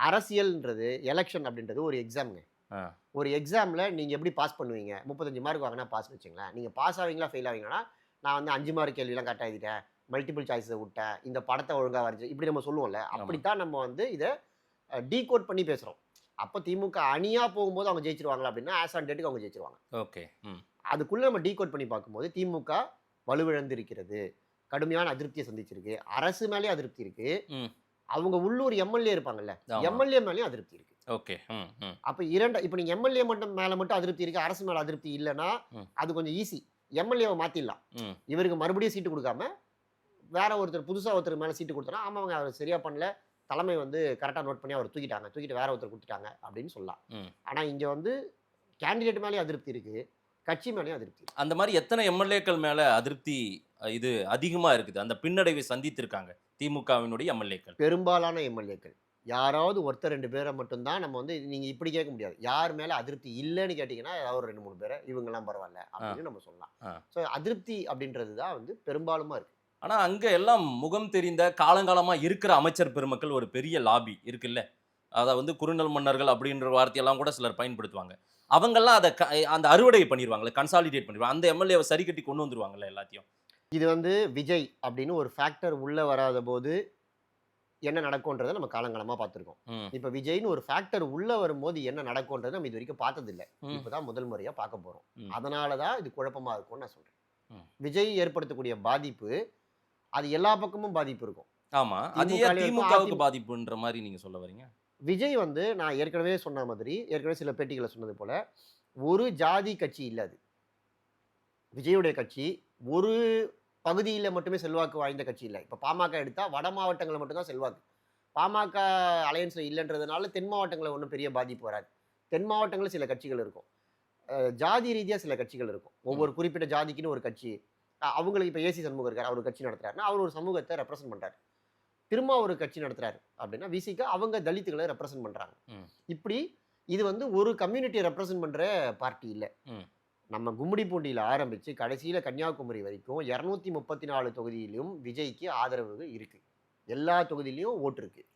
அரசியல்ன்றது election அப்படின்றது ஒரு எக்ஸாம்ங்க. ஆ. ஒரு எக்ஸாம்ல நீங்க எப்படி பாஸ் பண்ணுவீங்க? 35 மார்க் வாங்குனா பாஸ்ன்னு வச்சுக்கங்களேன். நீங்க பாஸ் ஆவீங்களா, ஃபெயில் ஆவீங்களான்னா, நான் வந்து 5 மார்க் கேள்விலாம் கரெக்ட்டா எழுதிட்டேன். மல்டிபிள் சாய்ஸ விட்டேன். இந்த படத்த ஒழுங்கா வரைஞ்சேன். இப்படி நம்ம சொல்லுவோம்ல. ஆமா. அப்படித்தான் நம்ம வந்து இத டீகோட் பண்ணி பேசுறோம். அப்ப திமுக அணியா போகும்போது அவங்க ஜெயிச்சுருவாங்களா அப்படின்னா, ஆஸ் ஆன் டேட்டுக்கு அவங்க ஜெயிச்சுருவாங்க. ஓகே. ம். அதுக்குள்ள நம்ம டீகோட் பண்ணி பார்க்கும்போது, திமுக வலுவிழந்து இருக்கிறது. கடுமையான அதிருப்திய சந்திச்சிருக்கு. அரசு மேலயும் அதிருப்தி இருக்கு. ம். அவங்க உள்ளூர் எம்.எல்.ஏ இருப்பாங்கல்ல. ஆமா. எம்.எல்.ஏ மேலயும் அதிருப்தி இருக்கு. ஓகே. ம். ம். அப்ப இப்ப நீங்க எம்.எல்.ஏ மட்டும் அதிருப்தி இருக்கு. அரசு மேல அதிருப்தி இல்லன்னா, ம். அது கொஞ்சம் ஈஸி. எம்.எல்.ஏவ மாத்திடலாம். ம். இவருக்கு மறுபடியும் சீட்டு குடுக்காம, வேற ஒருத்தர் புதுசா ஒருத்தர் மேல சீட்டு குடுத்தோம்னா, ஆமாங்க அவர் சரியா பண்ணல. தலைமை வந்து கரெக்ட்டா நோட் பண்ணி அவர தூக்கிட்டாங்க. தூக்கிட்டு வேற ஒருத்தர் குடுத்துட்டாங்க அப்படின்னு சொல்லலாம். ம். ஆனா இங்க வந்து கேண்டிடேட் மேலயும் அதிருப்தி இருக்கு. கட்சி மேலயும் அதிருப்தி இருக்கு. அந்த மாரி எத்தன எம்.எல்.ஏக்கள் மேல அதிருப்தி இது அதிகமா இருக்குது? அந்த பின்னடைவை சந்தித்திருக்காங்க. திமுகவினுடைய எம்.எல்.ஏக்கள். பெரும்பாலான எம்.எல்.ஏக்கள். யாராவது ஒருத்தர் 2 பேர மட்டும் தான் நம்ம வந்து நீங்க இப்படி கேட்க முடியாது. யார் மேல அதிருப்தி இல்லன்னு கேட்டீங்கன்னா, ஏதாவது ஒரு 2, 3 பேர இவங்கலாம் பரவால்ல ஆ. அப்படின்னு நம்ம சொல்லலாம். ஆ. ஸோ அதிருப்தி அப்படின்றது தான் வந்து பெரும்பாலுமா இருக்கு. ஆனா, அங்க எல்லாம் முகம் தெரிந்த காலங்காலமா இருக்கிற அமைச்சர் பெருமக்கள் ஒரு பெரிய லாபி இருக்குல்ல. அத வந்து குறுநல் மன்னர்கள் அப்படின்ற வார்த்தையெல்லாம் கூட சிலர் பயன்படுத்துவாங்க. அவங்கலாம் அந்த அறுவடை பண்ணிருவாங்கல்ல, கன்சாலிடேட் பண்ணிருவாங்க. அந்த எம்.எல்.ஏவ சரி கட்டி கொண்டு வந்துருவாங்கல்ல எல்லாத்தையும். இது வந்து விஜய் அப்படின்னு ஒரு ஃபேக்டர் உள்ள வராதபோது என்ன நடக்கும்ன்றத நம்ம காலங்காலமா பார்த்துருக்கோம். ம். இப்ப விஜய்ன்னு ஒரு ஃபேக்டர் உள்ள வரும்போது என்ன நடக்கும்ன்றத நம்ம இதுவரைக்கும் பார்த்ததில்ல. ம். இப்ப தான் முதல் முறையா பார்க்க போறோம். ம். அதனால தான் இது குழப்பமா இருக்கும்னு நான் சொல்றேன். ம். விஜய் ஏற்படுத்தக்கூடிய பாதிப்பு, அது எல்லா பக்கமும் பாதிப்பு இருக்கும். ஆமா. அது ஏன் திமுகலயும் இருக்கும், திமுகவுக்கு பாதிப்புன்ற மாரி நீங்க சொல்ல வரீங்க? விஜய் வந்து நான் ஏற்கனவே சொன்ன மாதிரி, ஏற்கனவே சில பேட்டிகள்ல சொன்னது போல, ஒரு ஜாதி கட்சி இல்ல அது. விஜயுடைய கட்சி ஒரு பகுதியில மட்டுமே செல்வாக்கு வாய்ந்த கட்சி இல்ல. இப்ப பாமக எடுத்தா வட மாவட்டங்கள்ல மட்டும் தான் செல்வாக்கு. பாமக அலையன்ஸ்ல இல்லன்றதுனால தென் மாவட்டங்கள்ல ஒண்ணும் பெரிய பாதிப்பு வராது. தென் மாவட்டங்கள்ல சில கட்சிகள் இருக்கும். ஜாதி ரீதியா சில கட்சிகள் இருக்கும். ம். ஒவ்வொரு குறிப்பிட்ட ஜாதிக்குன்னு ஒரு கட்சி. அவங்களுக்கு இப்ப ஏசி சண்முகம் இருக்காரு. அவர் ஒரு கட்சி நடத்துறாருன்னா, அவர் ஒரு சமூகத்த ரெப்ரசென்ட் பண்றாரு. திரும்ப ஒரு கட்சி நடத்துறாரு அப்படின்னா, விசிக அவங்க தலித்துகளை ரெப்ரசென்ட் பண்றாங்க. ம். இப்படி இது வந்து ஒரு கம்யூனிட்டிய ரெப்ரசென்ட் பண்ற பார்ட்டி இல்ல. ம். நம்ம கும்மிடிப்பூண்டியில ஆரம்பிச்சு கடைசியில கன்னியாகுமரி வரைக்கும் 234 தொகுதியிலும் விஜய்க்கு ஆதரவு இருக்கு. எல்லா தொகுதியிலயும் ஓட்டு இருக்கு.